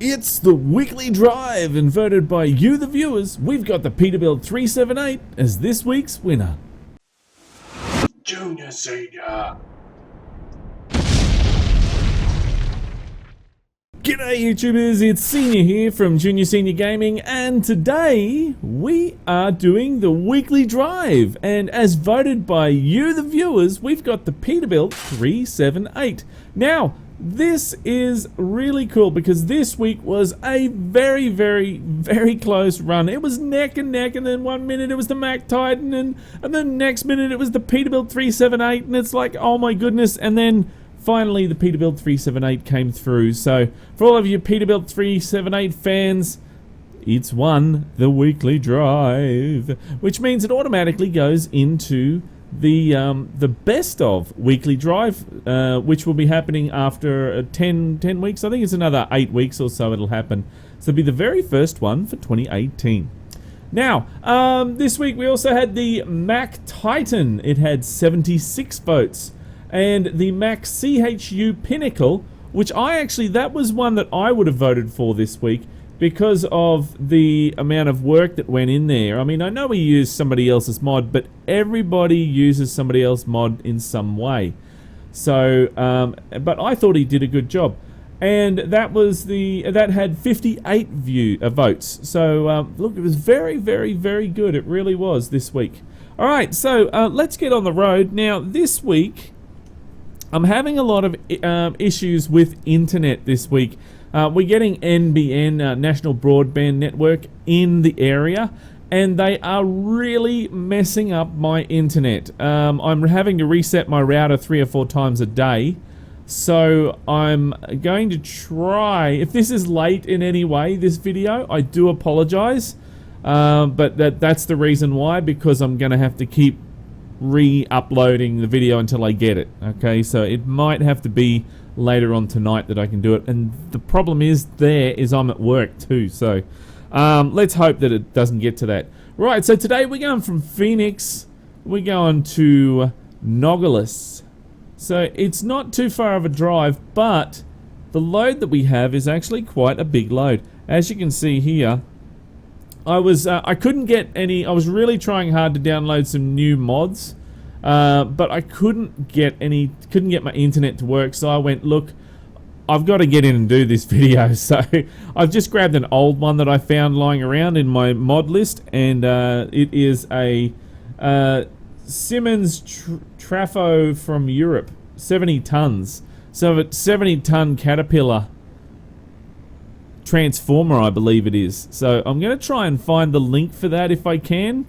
It's the weekly drive, and voted by you, the viewers, we've got the Peterbilt 378 as this week's winner. Junior, Senior. G'day YouTubers, it's Senior here from Junior Senior Gaming, and today we are doing the weekly drive, and as voted by you, the viewers, we've got the Peterbilt 378. Now, this is really cool because this week was a very close run. It was neck and neck, and then 1 minute it was the MACK Titan, and then next minute it was the Peterbilt 378, and it's like, oh my goodness, and then finally the Peterbilt 378 came through. So for all of you Peterbilt 378 fans, it's won the weekly drive, which means it automatically goes into the best of weekly drive, which will be happening after 10 weeks. I think it's another 8 weeks or so it'll happen. So it'll be the very first one for 2018. Now, this week we also had the MACK Titan. It had 76 votes. And the MACK CHU Pinnacle, which that was one that I would have voted for this week because of the amount of work that went in there. I mean, I know we used somebody else's mod, but everybody uses somebody else's mod in some way. So, but I thought he did a good job. And that had 58 votes. So, look, it was very good. It really was this week. All right, so let's get on the road. Now, this week, I'm having a lot of issues with internet this week. We're getting NBN, National Broadband Network, in the area, and they are really messing up my internet. I'm having to reset my router 3 or 4 times a day, so I'm going to try, if this is late in any way, this video, I do apologize, but that's the reason why, because I'm going to have to keep re-uploading the video until I get it. Okay, so it might have to be later on tonight that I can do it, and the problem is I'm at work too, so let's hope that it doesn't get to that. Right, so today we're going from Phoenix, we're going to Nogales, so it's not too far of a drive, but the load that we have is actually quite a big load. As you can see here, I couldn't get any. I was really trying hard to download some new mods, but I couldn't get my internet to work. So I went, look, I've got to get in and do this video. So I've just grabbed an old one that I found lying around in my mod list, and it is a Siemens Trafo from Europe, 70 tons. So it's 70-ton Caterpillar transformer, I believe it is. So I'm going to try and find the link for that if I can.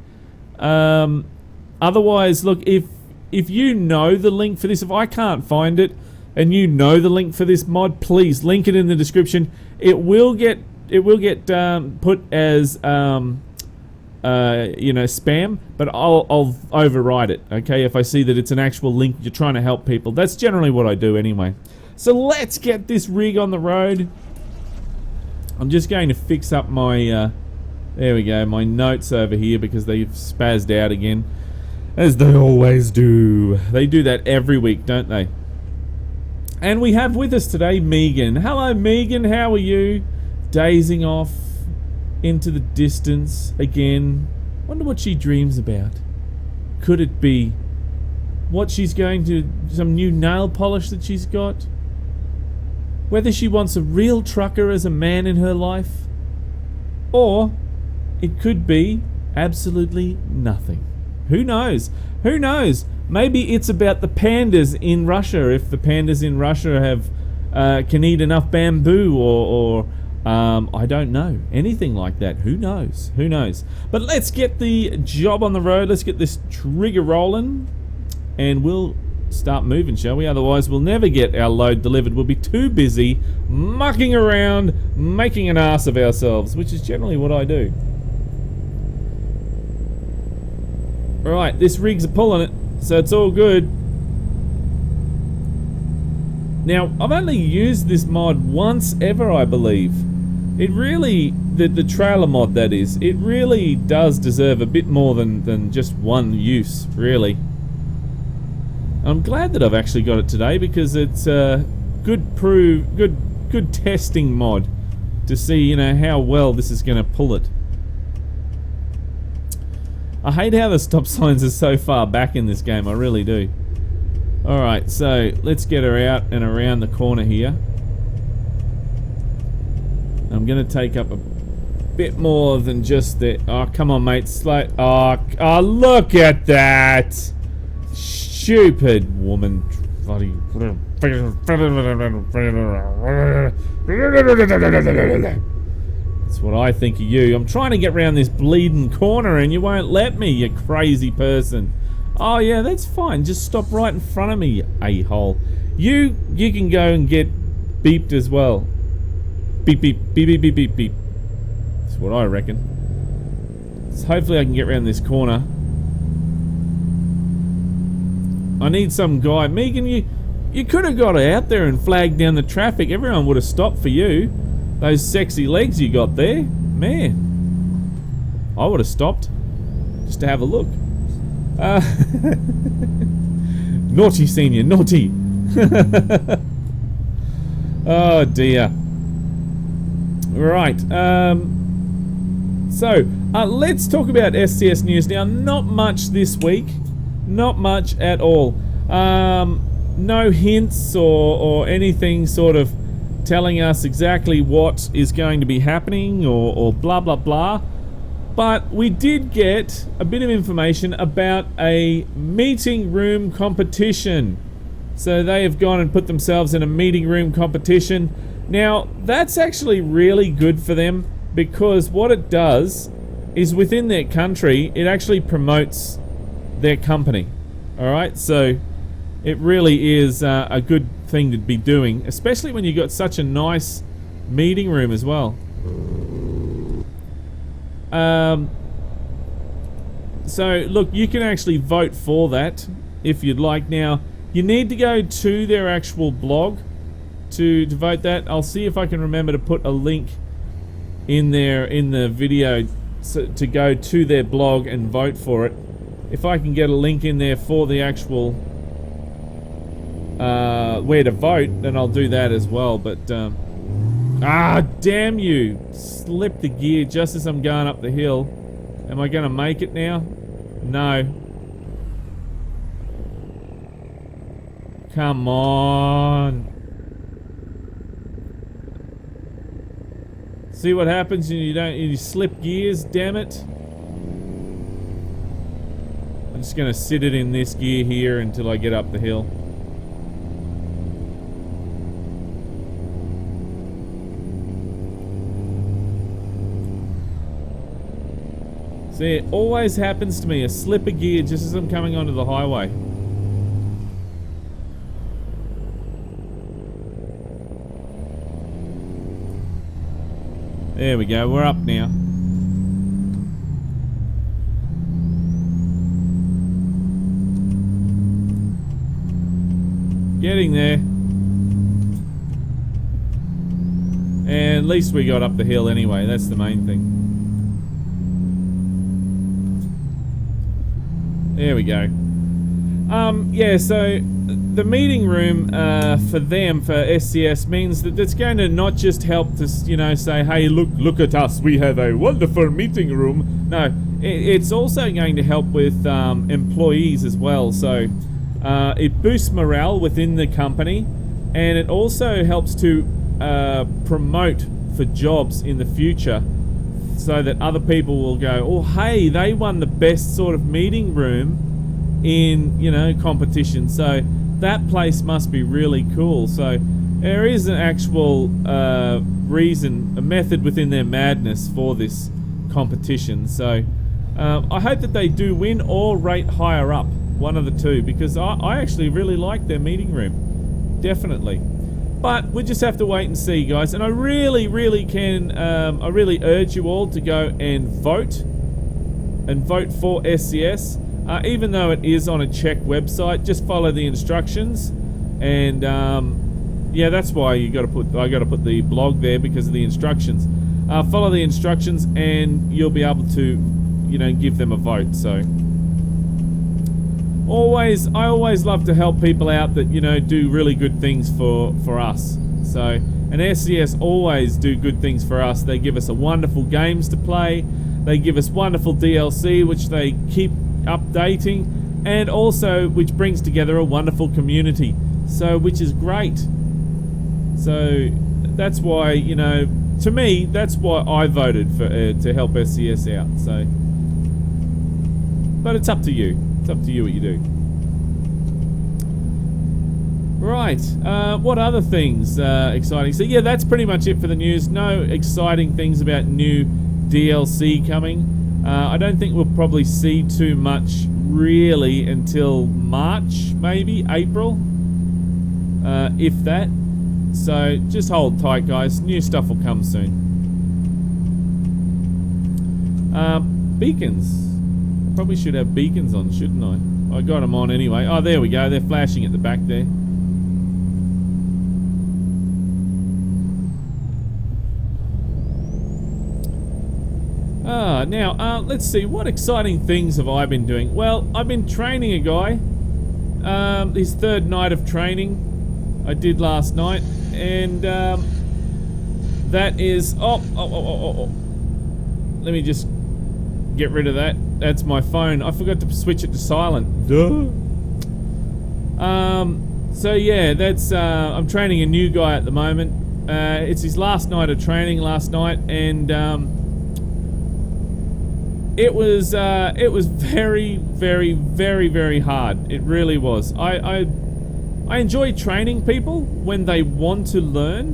Otherwise, look, if you know the link for this, if I can't find it and you know the link for this mod, please link it in the description. It will get put as spam, but I'll override it. Okay, if I see that it's an actual link, you're trying to help people. That's generally what I do anyway. So let's get this rig on the road. I'm just going to fix up my, there we go, my notes over here because they've spazzed out again. As they always do. They do that every week, don't they? And we have with us today Megan. Hello Megan, how are you? Dazing off into the distance again. Wonder what she dreams about. Could it be what she's going to, some new nail polish that she's got? Whether she wants a real trucker as a man in her life, or it could be absolutely nothing. Who knows? Who knows? Maybe it's about the pandas in Russia. If the pandas in Russia have can eat enough bamboo, or I don't know, anything like that. Who knows? Who knows? But let's get the job on the road. Let's get this trigger rolling, and we'll start moving, shall we? Otherwise we'll never get our load delivered. We'll be too busy mucking around, making an ass of ourselves, which is generally what I do. Alright, this rig's pulling it, so it's all good. Now, I've only used this mod once ever, I believe. It really, the trailer mod that is, it really does deserve a bit more than just one use, really. I'm glad that I've actually got it today because it's a good testing mod to see, you know, how well this is going to pull it. I hate how the stop signs are so far back in this game. I really do. Alright, so let's get her out and around the corner here. I'm going to take up a bit more than just the... Oh, come on, mate. Slow... Oh, look at that! Stupid woman. Bloody... That's what I think of you. I'm trying to get around this bleeding corner and you won't let me, you crazy person. Oh yeah, that's fine. Just stop right in front of me, you a-hole. You can go and get beeped as well. Beep, beep, beep, beep, beep, beep, beep. That's what I reckon. So hopefully I can get around this corner. I need some guy. Megan, you could have got out there and flagged down the traffic. Everyone would have stopped for you. Those sexy legs you got there. Man. I would have stopped. Just to have a look. Naughty senior, naughty. Oh dear. Right. So let's talk about SCS news now. Not much this week. Not much at all. No hints or anything sort of telling us exactly what is going to be happening or blah blah blah. But we did get a bit of information about a meeting room competition. So they have gone and put themselves in a meeting room competition. Now, that's actually really good for them because what it does is within their country, it actually promotes their company. Alright, so it really is a good thing to be doing, especially when you've got such a nice meeting room as well. So look, you can actually vote for that if you'd like. Now, you need to go to their actual blog to vote that. I'll see if I can remember to put a link in there in the video to go to their blog and vote for it. If I can get a link in there for the actual where to vote, then I'll do that as well. But damn you! Slipped the gear just as I'm going up the hill. Am I going to make it now? No. Come on. See what happens when you slip gears, damn it. I'm just going to sit it in this gear here until I get up the hill. See, it always happens to me. A slip of gear just as I'm coming onto the highway. There we go, we're up now. Getting there. And at least we got up the hill anyway, that's the main thing. There we go. Yeah, so the meeting room for them, for SCS, means that it's going to not just help to, you know, say, hey, look at us, we have a wonderful meeting room. No, it's also going to help with employees as well. So it boosts morale within the company, and it also helps to promote for jobs in the future, so that other people will go, oh hey, they won the best sort of meeting room in, you know, competition, so that place must be really cool. So there is an actual reason, a method within their madness for this competition. So I hope that they do win or rate higher up, one of the two, because I actually really like their meeting room, definitely. But we just have to wait and see, guys. And I really can, I really urge you all to go and vote for SCS. Even though it is on a Czech website, just follow the instructions. And yeah, that's why I got to put the blog there, because of the instructions. Follow the instructions, and you'll be able to, you know, give them a vote. So I always love to help people out that, you know, do really good things for us. So And SCS always do good things for us. They give us a wonderful games to play. They give us wonderful DLC, which they keep updating, and also which brings together a wonderful community. So, which is great. So that's why, you know, to me, that's why I voted for to help SCS out. So, but it's up to you. It's up to you what you do. Right. What other things exciting? So yeah, that's pretty much it for the news. No exciting things about new DLC coming. I don't think we'll probably see too much really until March, maybe April, if that. So just hold tight, guys. New stuff will come soon. Beacons. I probably should have beacons on, shouldn't I? I got them on anyway. Oh, there we go. They're flashing at the back there. Now, let's see. What exciting things have I been doing? Well, I've been training a guy. His third night of training I did last night. And that is... Oh. Let me just get rid of that. That's my phone. I forgot to switch it to silent. Duh. So yeah, that's... I'm training a new guy at the moment. It's his last night of training last night, and it was very, very, very, very hard. It really was. I enjoy training people when they want to learn,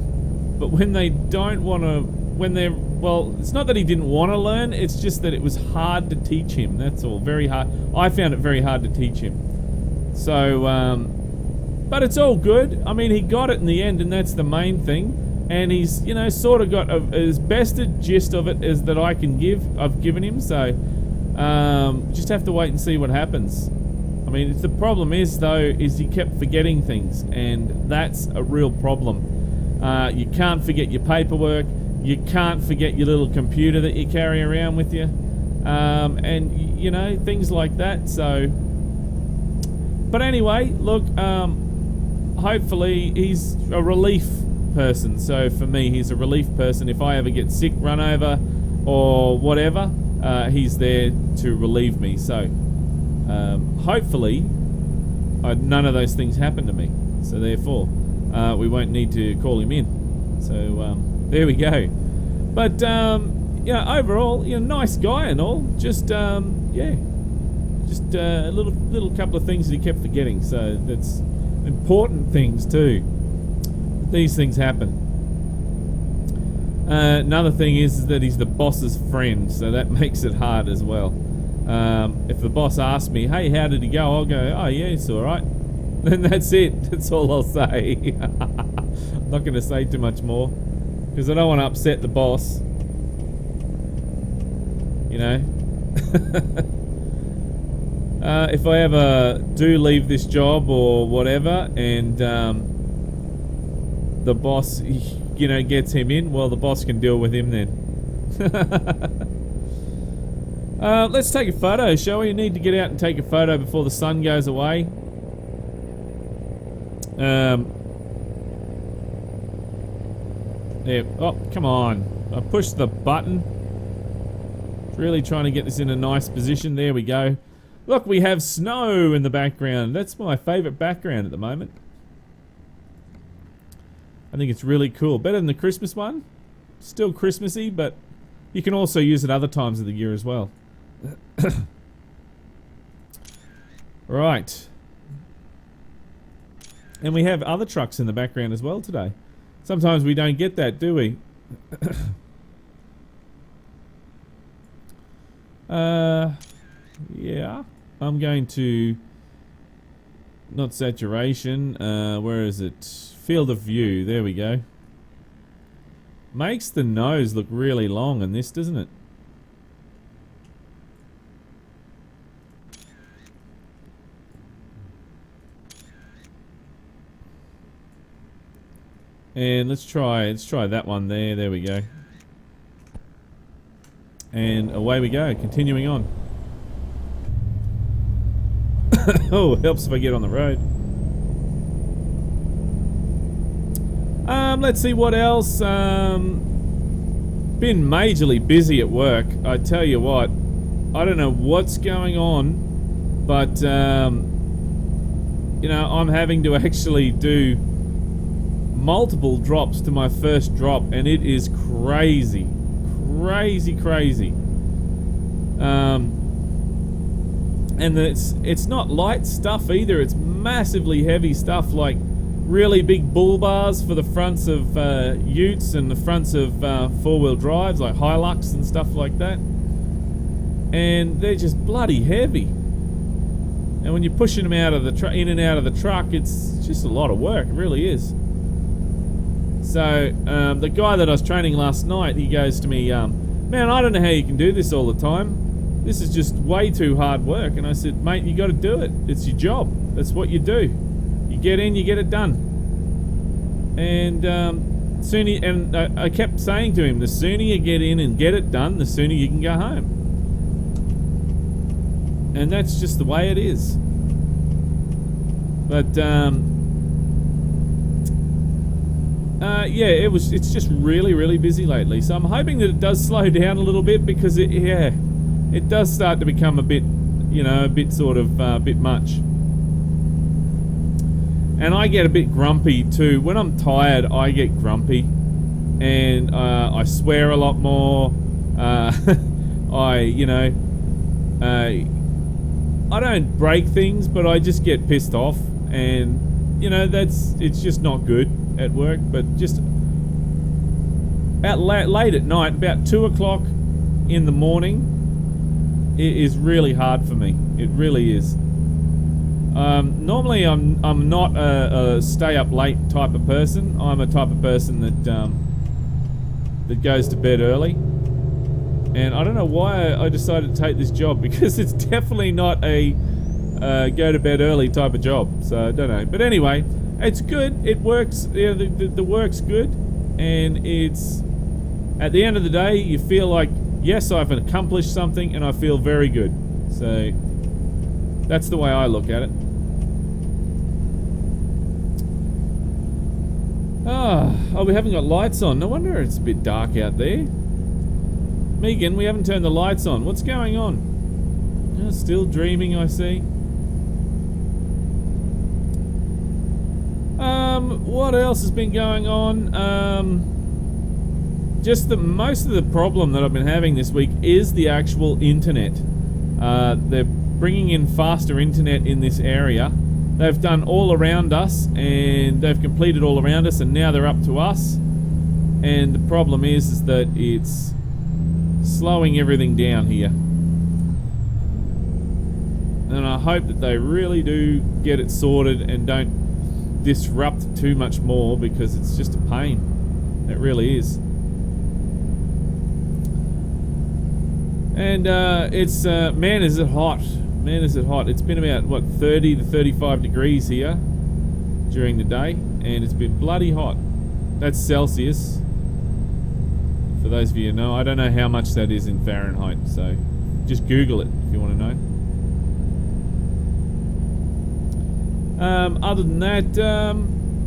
but when they don't want to, when they're, well, it's not that he didn't want to learn, it's just that it was hard to teach him, that's all. Very hard. I found it very hard to teach him. So, but it's all good. I mean, he got it in the end, and that's the main thing. And he's, you know, sort of got as best a gist of it as that I can give. I've given him, so just have to wait and see what happens. I mean, the problem is, though, is he kept forgetting things, and that's a real problem. You can't forget your paperwork. You can't forget your little computer that you carry around with you. And, you know, things like that, so... But anyway, look, hopefully he's a relief person. So for me, he's a relief person. If I ever get sick, run over, or whatever, he's there to relieve me. So hopefully none of those things happen to me. So therefore, we won't need to call him in. So there we go. But yeah, overall, you know, nice guy and all. Just yeah, just a little couple of things that he kept forgetting. So that's important things too. These things happen. Another thing is that he's the boss's friend, so that makes it hard as well. If the boss asks me, hey, how did he go? I'll go, oh yeah, it's alright. And that's it. That's all I'll say. I'm not going to say too much more, because I don't want to upset the boss. You know? If I ever do leave this job or whatever, and the boss, you know, gets him in, well, the boss can deal with him then. Let's take a photo, shall we? You need to get out and take a photo before the sun goes away. There. Oh, come on. I pushed the button. Really trying to get this in a nice position. There we go. Look, we have snow in the background. That's my favourite background at the moment. I think it's really cool. Better than the Christmas one. Still Christmassy, but you can also use it other times of the year as well. Right. And we have other trucks in the background as well today. Sometimes we don't get that, do we? Yeah. I'm going to... Not saturation. Where is it? Field of view. There we go. Makes the nose look really long in this, doesn't it? And let's try that one there. There we go. And away we go, continuing on. Oh, it helps if I get on the road. Let's see what else. Been majorly busy at work. I tell you what, I don't know what's going on, but you know, I'm having to actually do multiple drops to my first drop, and it is crazy. And it's not light stuff either. It's massively heavy stuff, like really big bull bars for the fronts of utes and the fronts of four-wheel drives, like Hilux and stuff like that. And they're just bloody heavy. And when you're pushing them out of the in and out of the truck, it's just a lot of work. It really is. So the guy that I was training last night, he goes to me, man, I don't know how you can do this all the time. This is just way too hard work. And I said, mate, you got to do it. It's your job. That's what you do. You get in, you get it done. And I kept saying to him, the sooner you get in and get it done, the sooner you can go home. And that's just the way it is. But yeah, it's just really busy lately. So I'm hoping that it does slow down a little bit, because it does start to become a bit, you know, a bit much. And I get a bit grumpy too. When I'm tired, I get grumpy, and I swear a lot more. I don't break things, but I just get pissed off, and you know, it's just not good at work. But just late at night, about 2 o'clock in the morning, it is really hard for me. It really is. Normally I'm not a stay up late type of person. I'm a type of person that goes to bed early. And I don't know why I decided to take this job, because it's definitely not a go to bed early type of job. So I don't know. But anyway, it's good. It works. Yeah, the work's good. And it's, at the end of the day, you feel like, yes, I've accomplished something, and I feel very good. So that's the way I look at it. Oh, we haven't got lights on. No wonder it's a bit dark out there. Megan, we haven't turned the lights on. What's going on? Oh, still dreaming, I see. What else has been going on? Just most of the problem that I've been having this week is the actual internet. They're bringing in faster internet in this area. They've done all around us, and they've completed all around us, and now they're up to us. And the problem is that it's slowing everything down here. And I hope that they really do get it sorted and don't disrupt too much more, because it's just a pain. It really is. And it's man, is it hot. Man, is it hot. It's been about, what, 30 to 35 degrees here during the day, and it's been bloody hot. That's Celsius. For those of you who know, I don't know how much that is in Fahrenheit, so just Google it if you want to know. Other than that,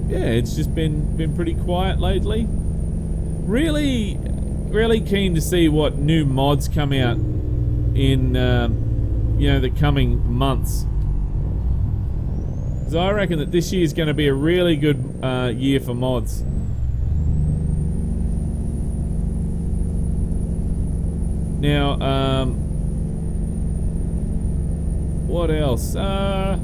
yeah, it's just been pretty quiet lately. Really keen to see what new mods come out in you know, the coming months. Because I reckon that this year is going to be a really good year for mods. Now, what else? Now,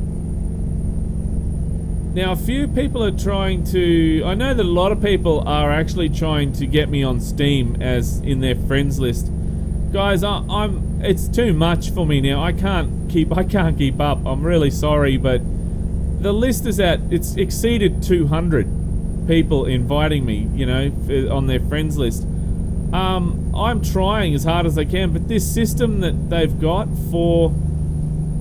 a few people are trying to... I know that a lot of people are actually trying to get me on Steam as in their friends list. Guys, it's too much for me now. I can't keep up. I'm really sorry, but the list is it's exceeded 200 people inviting me, you know, on their friends list. I'm trying as hard as I can, but this system that they've got for,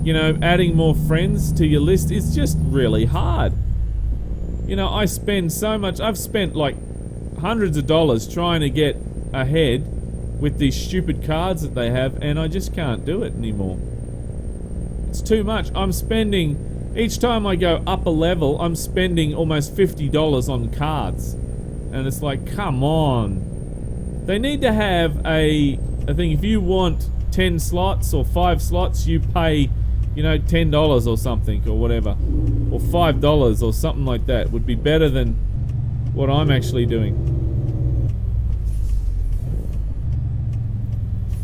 you know, adding more friends to your list is just really hard. You know, I spend so much. I've spent like hundreds of dollars trying to get ahead with these stupid cards that they have, and I just can't do it anymore. It's too much. I'm spending, each time I go up a level, I'm spending almost $50 on cards. And it's like, come on. They need to have I think if you want 10 slots or 5 slots, you pay, you know, $10 or something or whatever. Or $5 or something like that would be better than what I'm actually doing.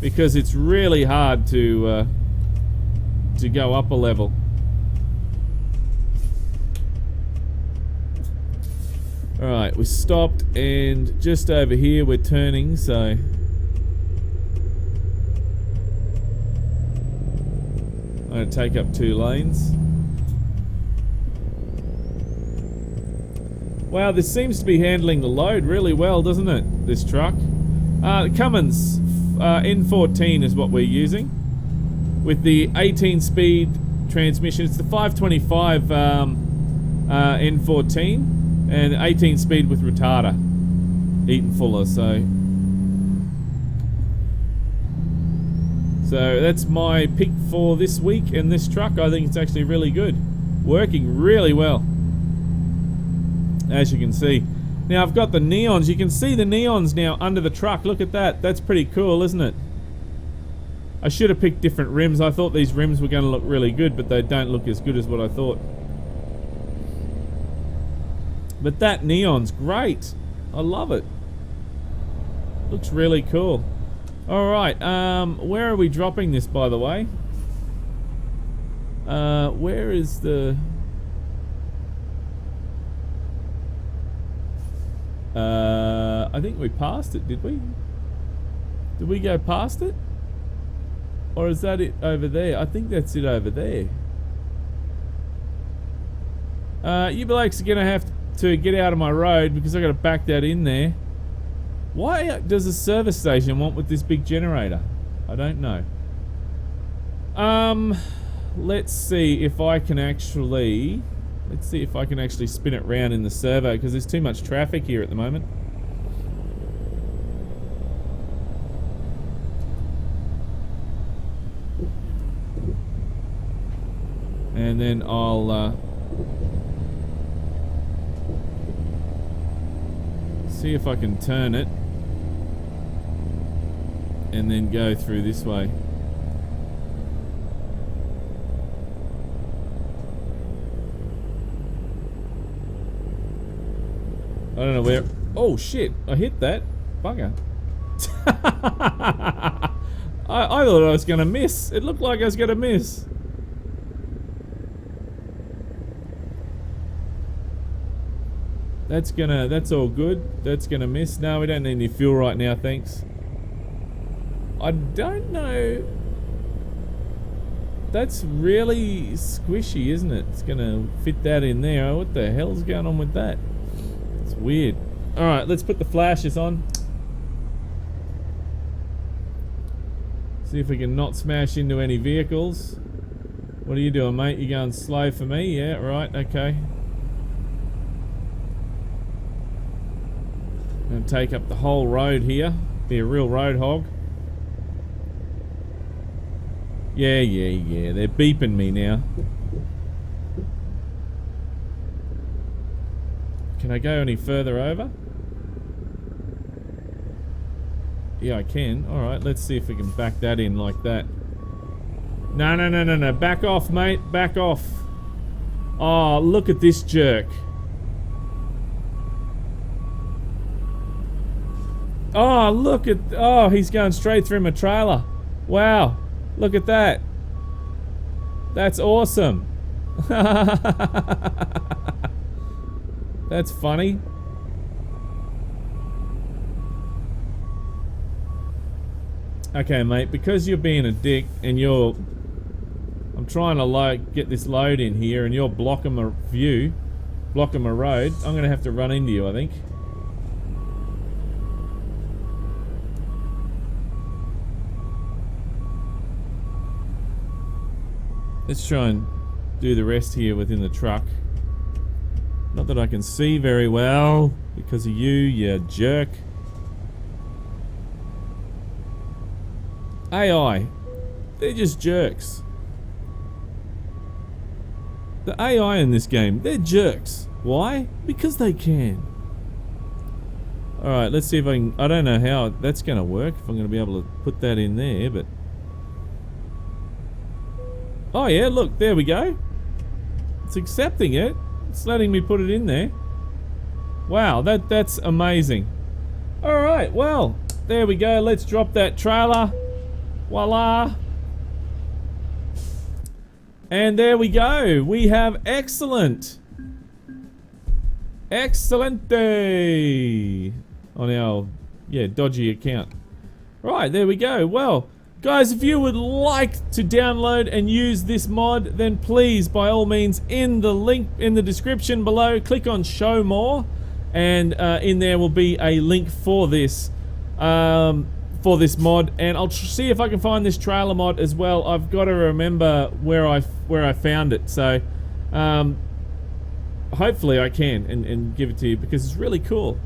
Because it's really hard to go up a level. Alright, we stopped and just over here we're turning, so I'm going to take up 2 lanes. Wow, this seems to be handling the load really well, doesn't it? This truck. Cummins N14 is what we're using. With the 18-speed transmission. It's the 525 N14. And 18 speed with retarder. Eaton Fuller, so that's my pick for this week, and this truck I think it's actually really good. Working really well. As you can see. Now I've got the neons. You can see the neons now under the truck. Look at that. That's pretty cool, isn't it? I should have picked different rims. I thought these rims were going to look really good, but they don't look as good as what I thought. But that neon's great. I love it. Looks really cool. Alright, where are we dropping this, by the way? Where is the... I think we passed it, did we? Did we go past it? Or is that it over there? I think that's it over there. You blokes are gonna have to get out of my road because I gotta back that in there. Why does a service station want with this big generator? I don't know. Let's see if I can actually... Let's see if I can actually spin it round in the servo because there's too much traffic here at the moment. And then I'll see if I can turn it and then go through this way. I don't know where... Oh shit, I hit that. Bugger. I thought I was gonna miss. It looked like I was gonna miss. That's all good. That's gonna miss. No, we don't need any fuel right now, thanks. I don't know. That's really squishy, isn't it? It's gonna fit that in there. What the hell's going on with that? It's weird. Alright, let's put the flashes on. See if we can not smash into any vehicles. What are you doing, mate? You going slow for me? Yeah, right, okay. Gonna take up the whole road here. Be a real road hog. Yeah, they're beeping me now. Can I go any further over? Yeah, I can. Alright, let's see if we can back that in like that. No. Back off, mate. Back off. Oh, look at this jerk. Oh, look at... Oh, he's going straight through my trailer. Wow. Look at that. That's awesome. That's funny. Okay, mate, because you're being a dick and you're... I'm trying to like get this load in here and you're blocking my view, blocking my road, I'm gonna have to run into you, I think. Let's try and do the rest here within the truck. Not that I can see very well because of you, you jerk. AI, they're just jerks. The AI in this game, they're jerks. Why? Because they can. Alright, let's see if I can... I don't know how that's going to work, if I'm going to be able to put that in there, but... Oh yeah, look, there we go. It's accepting it. It's letting me put it in there. Wow, that's amazing. Alright, well, there we go. Let's drop that trailer. Voila. And there we go. We have excellent. Excellent day on our, dodgy account. Right, there we go. Well, guys, if you would like to download and use this mod, then please, by all means, in the link in the description below, click on Show More, and in there will be a link for this mod, and I'll see if I can find this trailer mod as well. I've got to remember where I found it, so hopefully I can and give it to you because it's really cool.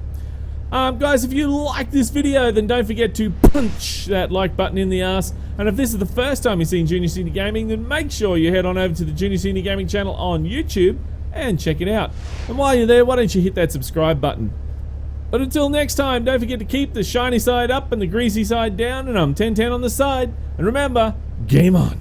Guys, if you like this video, then don't forget to punch that like button in the ass. And if this is the first time you've seen Junior Senior Gaming, then make sure you head on over to the Junior Senior Gaming channel on YouTube and check it out. And while you're there, why don't you hit that subscribe button? But until next time, don't forget to keep the shiny side up and the greasy side down, and I'm 1010 on the side. And remember, game on.